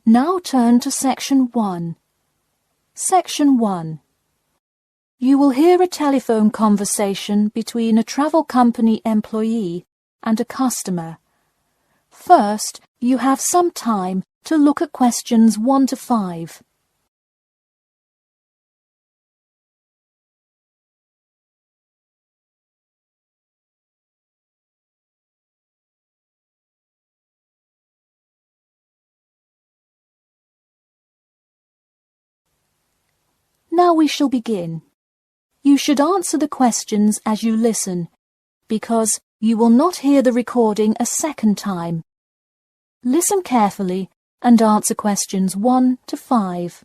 Now turn to Section 1. Section 1. You will hear a telephone conversation between a travel company employee and a customer. First, you have some time to look at questions 1 to 5. Now we shall begin. You should answer the questions as you listen, because you will not hear the recording a second time. Listen carefully and answer questions 1 to 5.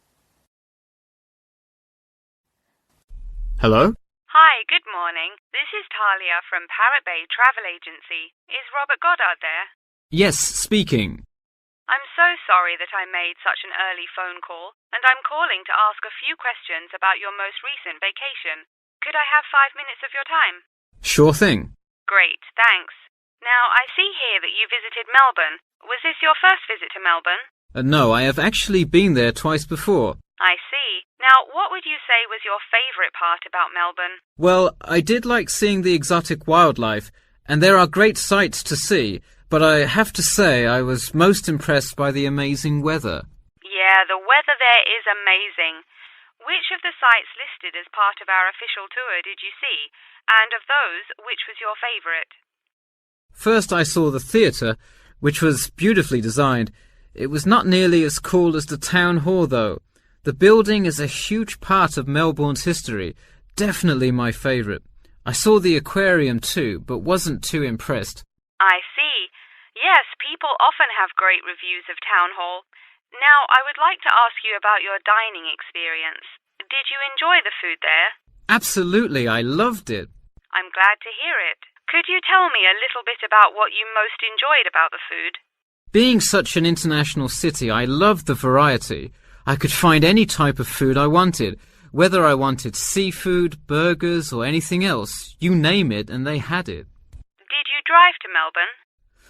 Hello? Hi, good morning. This is Talia from Parrot Bay Travel Agency. Is Robert Goddard there? Yes, speaking. I'm so sorry that I made such an early phone call, and I'm calling to ask a few questions about your most recent vacation. Could I have 5 minutes of your time? Sure thing. Great, thanks. Now, I see here that you visited Melbourne. Was this your first visit to Melbourne? No, I have actually been there twice before. I see. Now, what would you say was your favourite part about Melbourne? Well, I did like seeing the exotic wildlife, and there are great sights to see, but I have to say I was most impressed by the amazing weather. Yeah, the weather there is amazing. Which of the sites listed as part of our official tour did you see? And of those, which was your favourite? First I saw the theatre, which was beautifully designed. It was not nearly as cool as the town hall, though. The building is a huge part of Melbourne's history. Definitely my favourite. I saw the aquarium too, but wasn't too impressed. I see. Yes, people often have great reviews of Town Hall. Now, I would like to ask you about your dining experience. Did you enjoy the food there? Absolutely, I loved it. I'm glad to hear it. Could you tell me a little bit about what you most enjoyed about the food? Being such an international city, I loved the variety. I could find any type of food I wanted, whether I wanted seafood, burgers, or anything else. You name it, and they had it. Did you drive to Melbourne?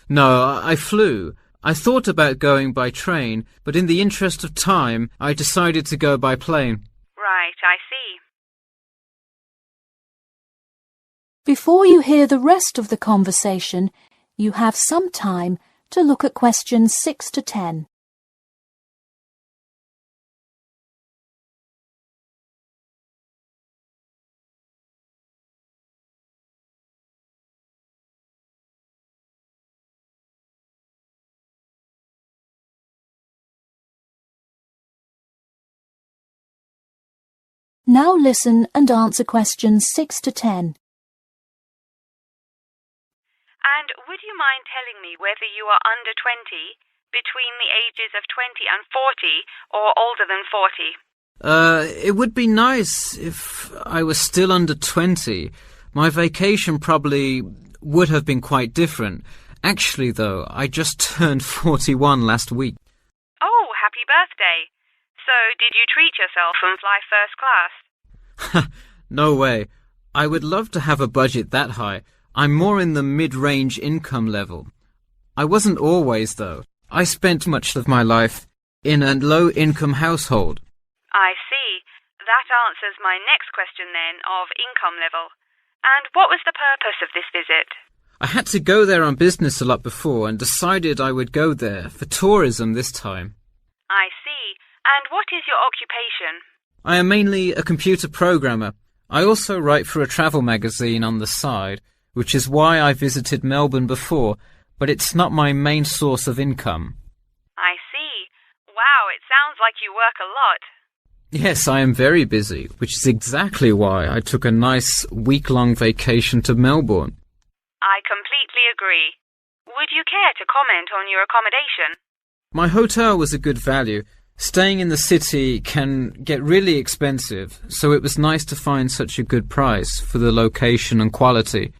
No, I flew. I thought about going by train, but in the interest of time, I decided to go by plane. Right, I see. Before you hear the rest of the conversation, you have some time to look at questions 6 to 10. Now listen and answer questions 6 to 10. And would you mind telling me whether you are under 20, between the ages of 20 and 40, or older than 40? It would be nice if I was still under 20. My vacation probably would have been quite different. Actually, though, I just turned 41 last week. Oh, happy birthday. So, did you treat yourself and fly first class? No way. I would love to have a budget that high. I'm more in the mid-range income level. I wasn't always, though. I spent much of my life in a low-income household. I see. That answers my next question then, of income level. And what was the purpose of this visit? I had to go there on business a lot before and decided I would go there for tourism this time. I see. And what is your occupation? I am mainly a computer programmer. I also write for a travel magazine on the side, which is why I visited Melbourne before, but it's not my main source of income. I see. Wow, it sounds like you work a lot. Yes, I am very busy, which is exactly why I took a nice week-long vacation to Melbourne. I completely agree. Would you care to comment on your accommodation? My hotel was a good value. Staying in the city can get really expensive, so it was nice to find such a good price for the location and quality.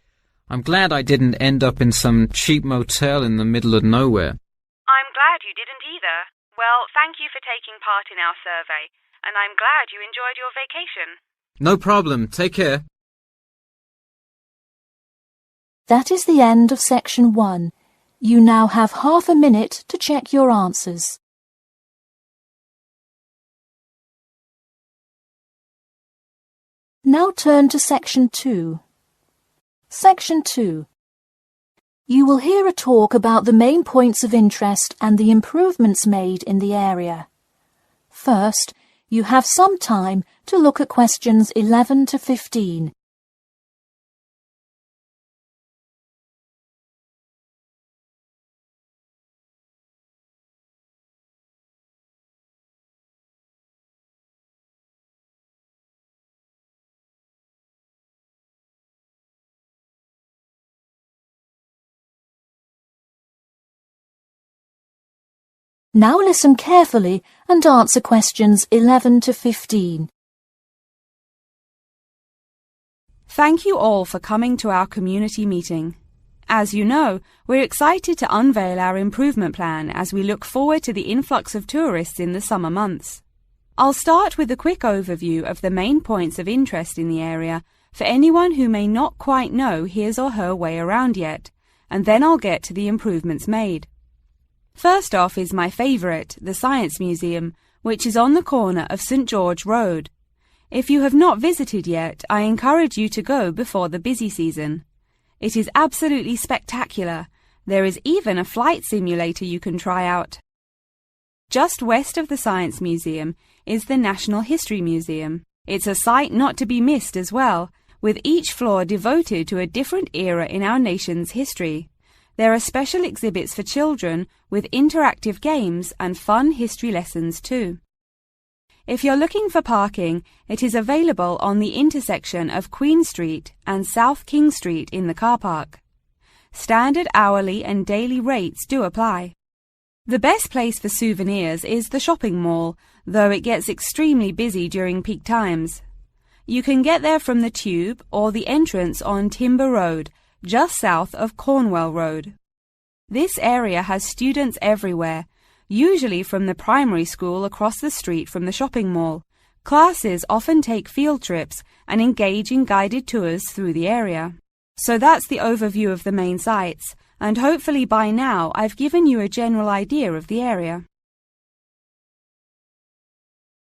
I'm glad I didn't end up in some cheap motel in the middle of nowhere. I'm glad you didn't either. Well, thank you for taking part in our survey, and I'm glad you enjoyed your vacation. No problem. Take care. That is the end of section 1. You now have half a minute to check your answers. Now turn to Section 2. Section 2. You will hear a talk about the main points of interest and the improvements made in the area. First, you have some time to look at questions 11 to 15. Now listen carefully and answer questions 11 to 15. Thank you all for coming to our community meeting. As you know, we're excited to unveil our improvement plan as we look forward to the influx of tourists in the summer months. I'll start with a quick overview of the main points of interest in the area for anyone who may not quite know his or her way around yet, and then I'll get to the improvements made. First off is my favourite, the Science Museum, which is on the corner of St George Road. If you have not visited yet, I encourage you to go before the busy season. It is absolutely spectacular. There is even a flight simulator you can try out. Just west of the Science Museum is the National History Museum. It's a sight not to be missed as well, with each floor devoted to a different era in our nation's history. There are special exhibits for children with interactive games and fun history lessons too. If you're looking for parking, it is available on the intersection of Queen Street and South King Street in the car park. Standard hourly and daily rates do apply. The best place for souvenirs is the shopping mall, though it gets extremely busy during peak times. You can get there from the Tube or the entrance on Timber Road, just south of Cornwall Road. This area has students everywhere, usually from the primary school across the street from the shopping mall. Classes often take field trips and engage in guided tours through the area. So that's the overview of the main sites, and hopefully by now I've given you a general idea of the area.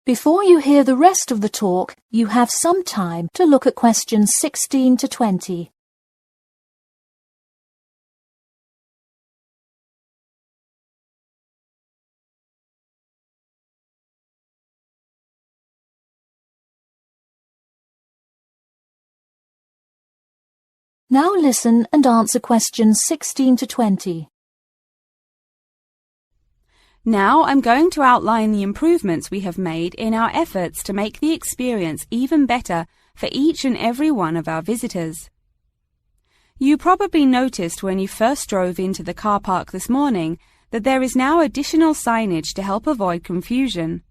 Before you hear the rest of the talk, you have some time to look at questions 16 to 20. Now listen and answer questions 16 to 20. Now I'm going to outline the improvements we have made in our efforts to make the experience even better for each and every one of our visitors. You probably noticed when you first drove into the car park this morning that there is now additional signage to help avoid confusion.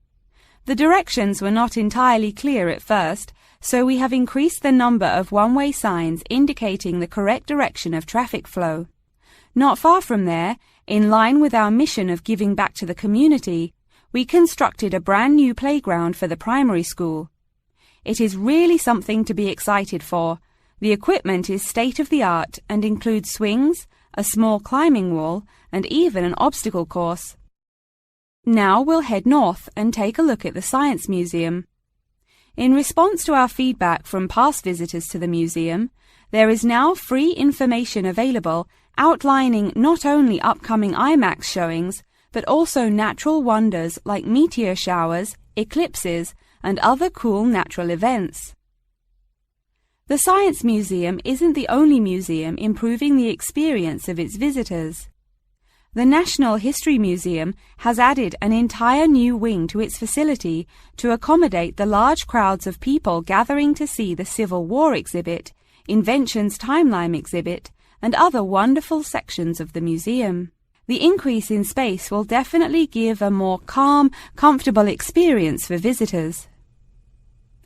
The directions were not entirely clear at first, so we have increased the number of one-way signs indicating the correct direction of traffic flow. Not far from there, in line with our mission of giving back to the community, we constructed a brand new playground for the primary school. It is really something to be excited for. The equipment is state-of-the-art and includes swings, a small climbing wall, and even an obstacle course. Now we'll head north and take a look at the Science Museum. In response to our feedback from past visitors to the museum, there is now free information available outlining not only upcoming IMAX showings, but also natural wonders like meteor showers, eclipses, and other cool natural events. The Science Museum isn't the only museum improving the experience of its visitors. The National History Museum has added an entire new wing to its facility to accommodate the large crowds of people gathering to see the Civil War exhibit, Inventions Timeline exhibit, and other wonderful sections of the museum. The increase in space will definitely give a more calm, comfortable experience for visitors.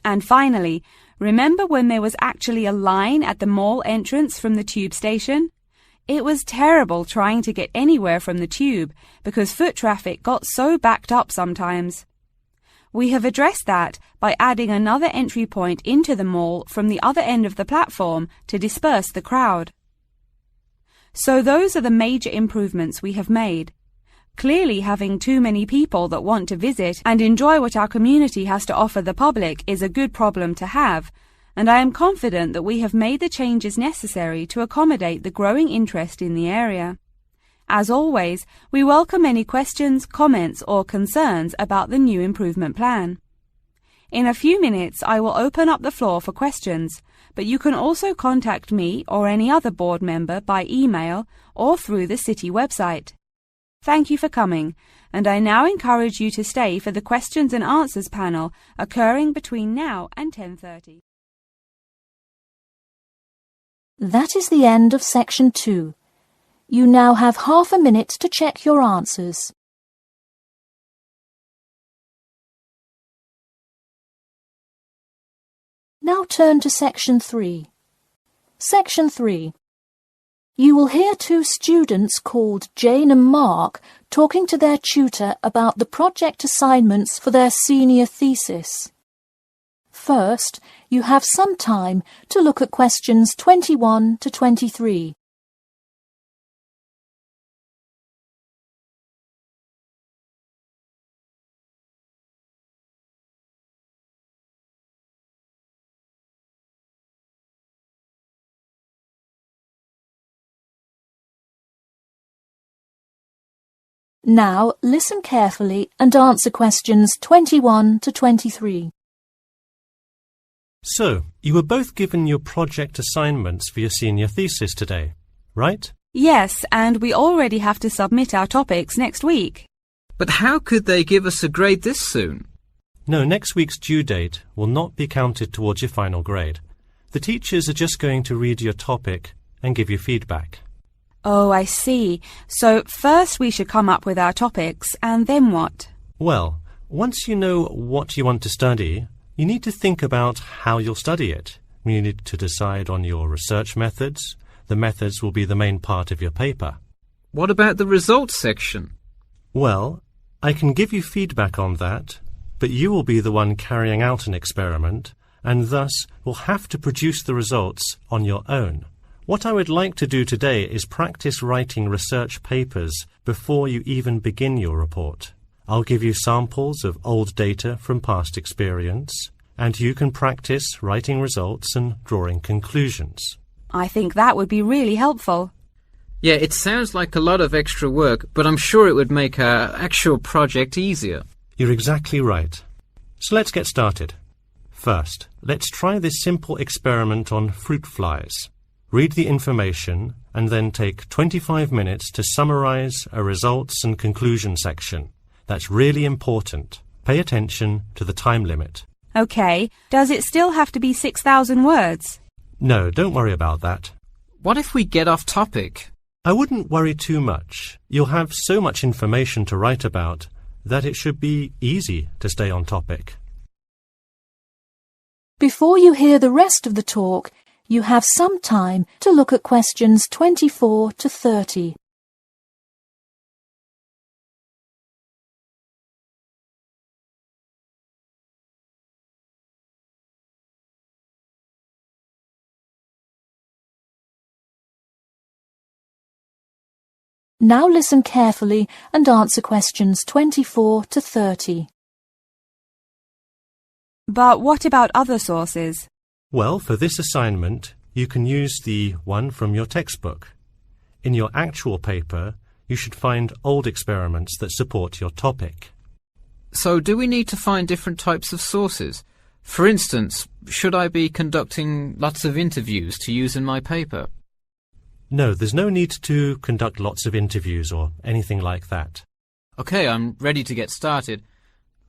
And finally, remember when there was actually a line at the mall entrance from the tube station? It was terrible trying to get anywhere from the tube because foot traffic got so backed up sometimes. We have addressed that by adding another entry point into the mall from the other end of the platform to disperse the crowd. So those are the major improvements we have made. Clearly, having too many people that want to visit and enjoy what our community has to offer the public is a good problem to have, and I am confident that we have made the changes necessary to accommodate the growing interest in the area. As always, we welcome any questions, comments or concerns about the new improvement plan. In a few minutes, I will open up the floor for questions, but you can also contact me or any other board member by email or through the City website. Thank you for coming, and I now encourage you to stay for the questions and answers panel occurring between now and 10:30. That is the end of Section 2. You now have half a minute to check your answers. Now turn to Section 3. Section 3. You will hear two students called Jane and Mark talking to their tutor about the project assignments for their senior thesis. First, you have some time to look at questions 21 to 23. Now listen carefully and answer questions 21 to 23. So, you were both given your project assignments for your senior thesis today, right? Yes, and we already have to submit our topics next week. But how could they give us a grade this soon? No, next week's due date will not be counted towards your final grade. The teachers are just going to read your topic and give you feedback. Oh, I see. So first we should come up with our topics, and then what? Well, once you know what you want to study, you need to think about how you'll study it. You need to decide on your research methods. The methods will be the main part of your paper. What about the results section? Well, I can give you feedback on that, but you will be the one carrying out an experiment, and thus will have to produce the results on your own. What I would like to do today is practice writing research papers before you even begin your report. I'll give you samples of old data from past experience, and you can practice writing results and drawing conclusions. I think that would be really helpful. Yeah, it sounds like a lot of extra work, but I'm sure it would make our actual project easier. You're exactly right. So let's get started. First, let's try this simple experiment on fruit flies. Read the information and then take 25 minutes to summarize a results and conclusion section. That's really important. Pay attention to the time limit. Okay, does it still have to be 6,000 words? No, don't worry about that. What if we get off topic? I wouldn't worry too much. You'll have so much information to write about that it should be easy to stay on topic. Before you hear the rest of the talk, you have some time to look at questions 24 to 30. Now listen carefully and answer questions 24 to 30. But what about other sources? Well, for this assignment, you can use the one from your textbook. In your actual paper, you should find old experiments that support your topic. So do we need to find different types of sources? For instance, should I be conducting lots of interviews to use in my paper? No, there's no need to conduct lots of interviews or anything like that. Okay, I'm ready to get started.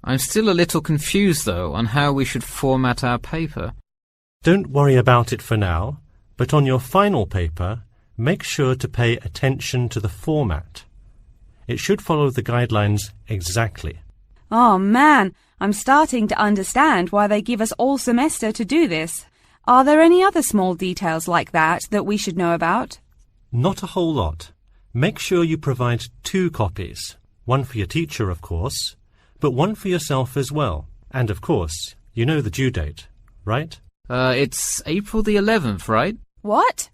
I'm still a little confused, though, on how we should format our paper. Don't worry about it for now, but on your final paper, make sure to pay attention to the format. It should follow the guidelines exactly. Oh man, I'm starting to understand why they give us all semester to do this. Are there any other small details like that we should know about? Not a whole lot. Make sure you provide 2 copies. One for your teacher, of course, but one for yourself as well. And of course, you know the due date, right? It's April the 11th, right? What?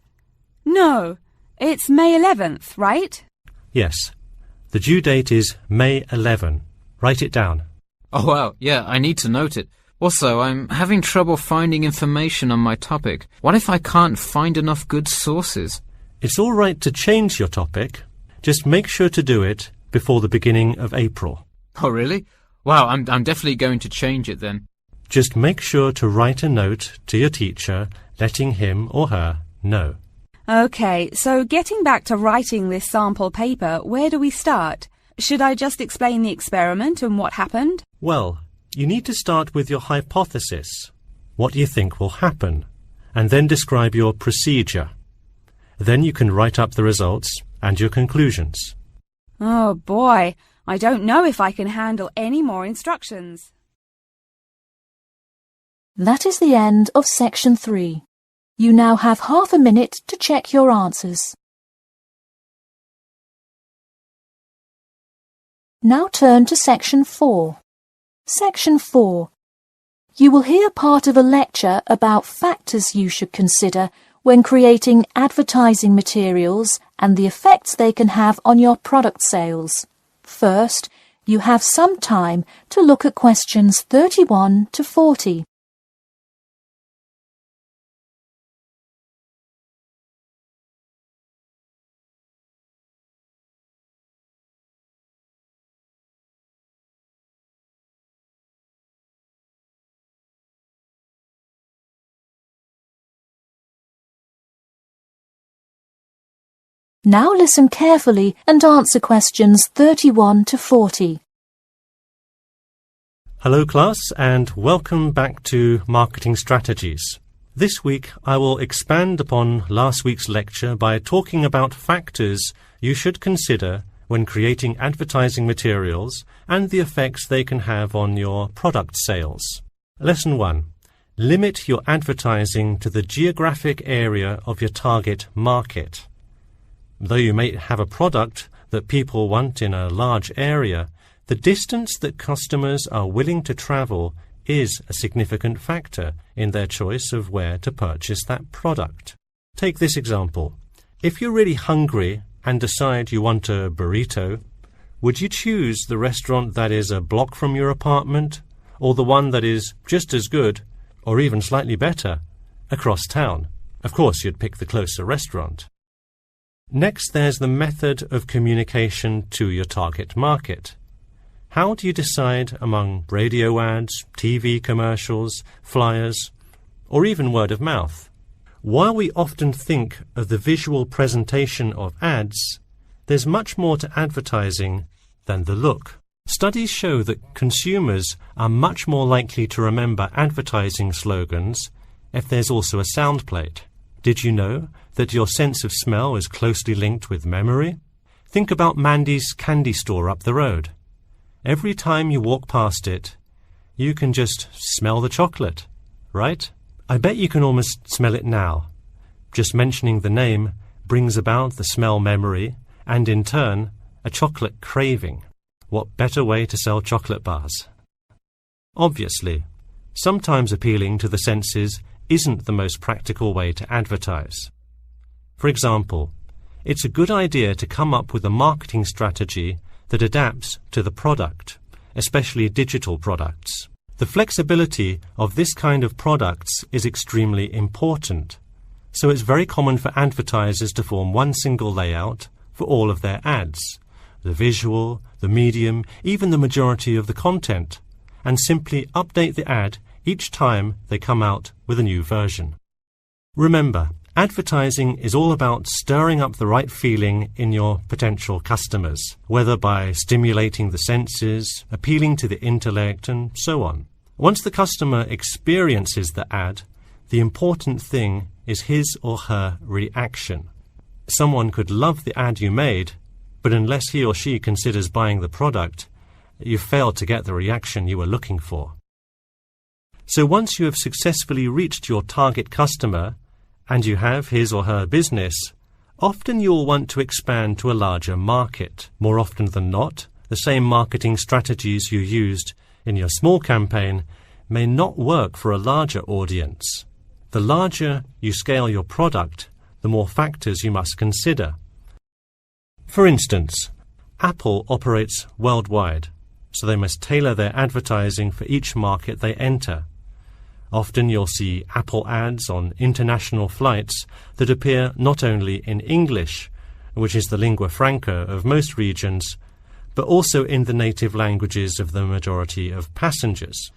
No, it's May 11th, right? Yes. The due date is May 11. Write it down. Oh, wow, yeah, I need to note it. Also, I'm having trouble finding information on my topic. What if I can't find enough good sources? It's all right to change your topic. Just make sure to do it before the beginning of April. Oh, really? Wow, I'm definitely going to change it then. Just make sure to write a note to your teacher letting him or her know. Okay, so getting back to writing this sample paper, where do we start? Should I just explain the experiment and what happened? Well, you need to start with your hypothesis, what you think will happen, and then describe your procedure. Then you can write up the results and your conclusions. Oh boy, I don't know if I can handle any more instructions. That is the end of section 3. You now have half a minute to check your answers. Now turn to section 4. Section 4. You will hear part of a lecture about factors you should consider when creating advertising materials and the effects they can have on your product sales. First, you have some time to look at questions 31 to 40. Now listen carefully and answer questions 31 to 40. Hello class, and welcome back to Marketing Strategies. This week I will expand upon last week's lecture by talking about factors you should consider when creating advertising materials and the effects they can have on your product sales. Lesson 1. Limit your advertising to the geographic area of your target market. Though you may have a product that people want in a large area, the distance that customers are willing to travel is a significant factor in their choice of where to purchase that product. Take this example. If you're really hungry and decide you want a burrito, would you choose the restaurant that is a block from your apartment, or the one that is just as good, or even slightly better, across town? Of course, you'd pick the closer restaurant. Next, there's the method of communication to your target market. How do you decide among radio ads, TV commercials, flyers, or even word of mouth? While we often think of the visual presentation of ads, there's much more to advertising than the look. Studies show that consumers are much more likely to remember advertising slogans if there's also a sound plate. Did you know that your sense of smell is closely linked with memory? Think about Mandy's candy store up the road. Every time you walk past it, you can just smell the chocolate, right? I bet you can almost smell it now. Just mentioning the name brings about the smell memory and, in turn, a chocolate craving. What better way to sell chocolate bars? Obviously, sometimes appealing to the senses isn't the most practical way to advertise. For example, it's a good idea to come up with a marketing strategy that adapts to the product, especially digital products. The flexibility of this kind of products is extremely important, so it's very common for advertisers to form one single layout for all of their ads, the visual, the medium, even the majority of the content, and simply update the ad each time they come out with a new version. Remember, advertising is all about stirring up the right feeling in your potential customers, whether by stimulating the senses, appealing to the intellect, and so on. Once the customer experiences the ad, the important thing is his or her reaction. Someone could love the ad you made, but unless he or she considers buying the product, you've failed to get the reaction you were looking for. So once you have successfully reached your target customer, and you have his or her business, often you'll want to expand to a larger market. More often than not, the same marketing strategies you used in your small campaign may not work for a larger audience. The larger you scale your product, the more factors you must consider. For instance, Apple operates worldwide, so they must tailor their advertising for each market they enter. Often you'll see Apple ads on international flights that appear not only in English, which is the lingua franca of most regions, but also in the native languages of the majority of passengers.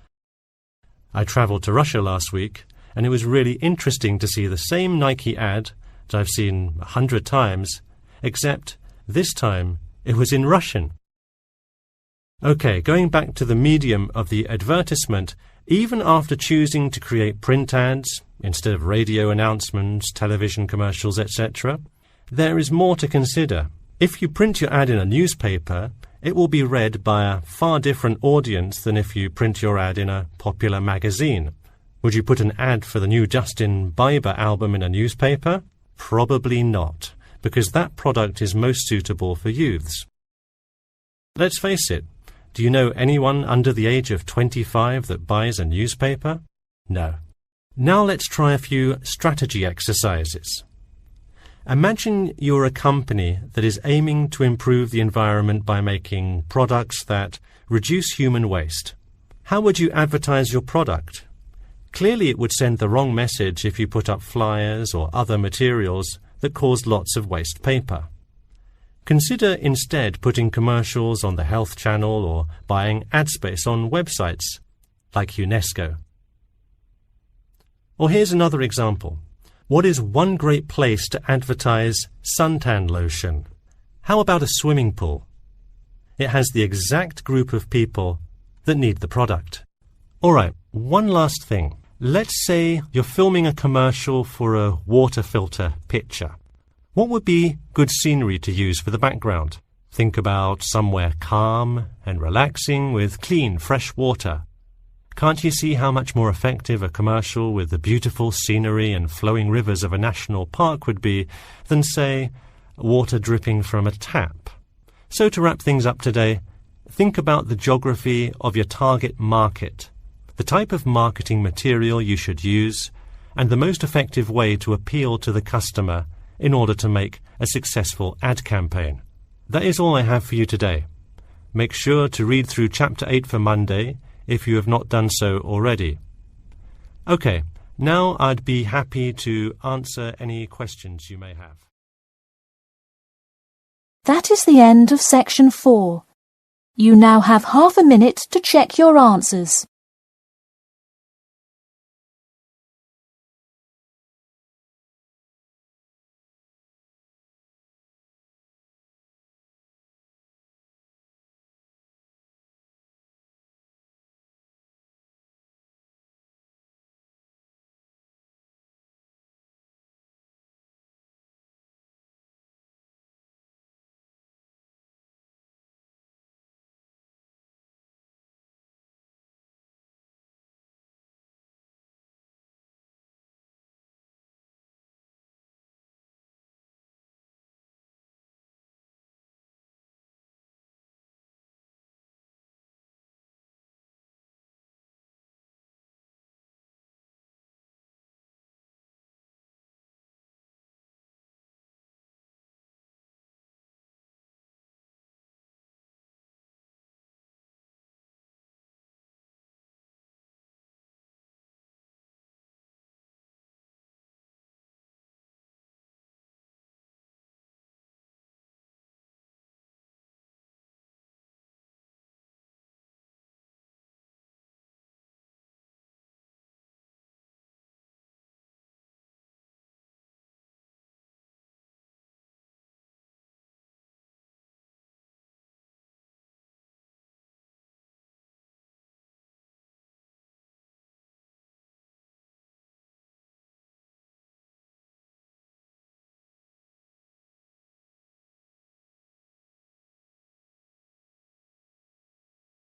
I travelled to Russia last week, and it was really interesting to see the same Nike ad that I've seen 100 times, except this time it was in Russian. Okay, going back to the medium of the advertisement, even after choosing to create print ads instead of radio announcements, television commercials, etc., there is more to consider. If you print your ad in a newspaper, it will be read by a far different audience than if you print your ad in a popular magazine. Would you put an ad for the new Justin Bieber album in a newspaper? Probably not, because that product is most suitable for youths. Let's face it, do you know anyone under the age of 25 that buys a newspaper? No. Now let's try a few strategy exercises. Imagine you're a company that is aiming to improve the environment by making products that reduce human waste. How would you advertise your product? Clearly it would send the wrong message if you put up flyers or other materials that cause lots of waste paper. Consider instead putting commercials on the Health Channel or buying ad space on websites like UNESCO. Or here's another example. What is one great place to advertise suntan lotion? How about a swimming pool? It has the exact group of people that need the product. Alright, one last thing. Let's say you're filming a commercial for a water filter pitcher. What would be good scenery to use for the background? Think about somewhere calm and relaxing with clean, fresh water. Can't you see how much more effective a commercial with the beautiful scenery and flowing rivers of a national park would be than, say, water dripping from a tap? So to wrap things up today, think about the geography of your target market, the type of marketing material you should use, and the most effective way to appeal to the customer in order to make a successful ad campaign. That is all I have for you today. Make sure to read through Chapter 8 for Monday if you have not done so already. Okay, now I'd be happy to answer any questions you may have. That is the end of Section 4. You now have half a minute to check your answers.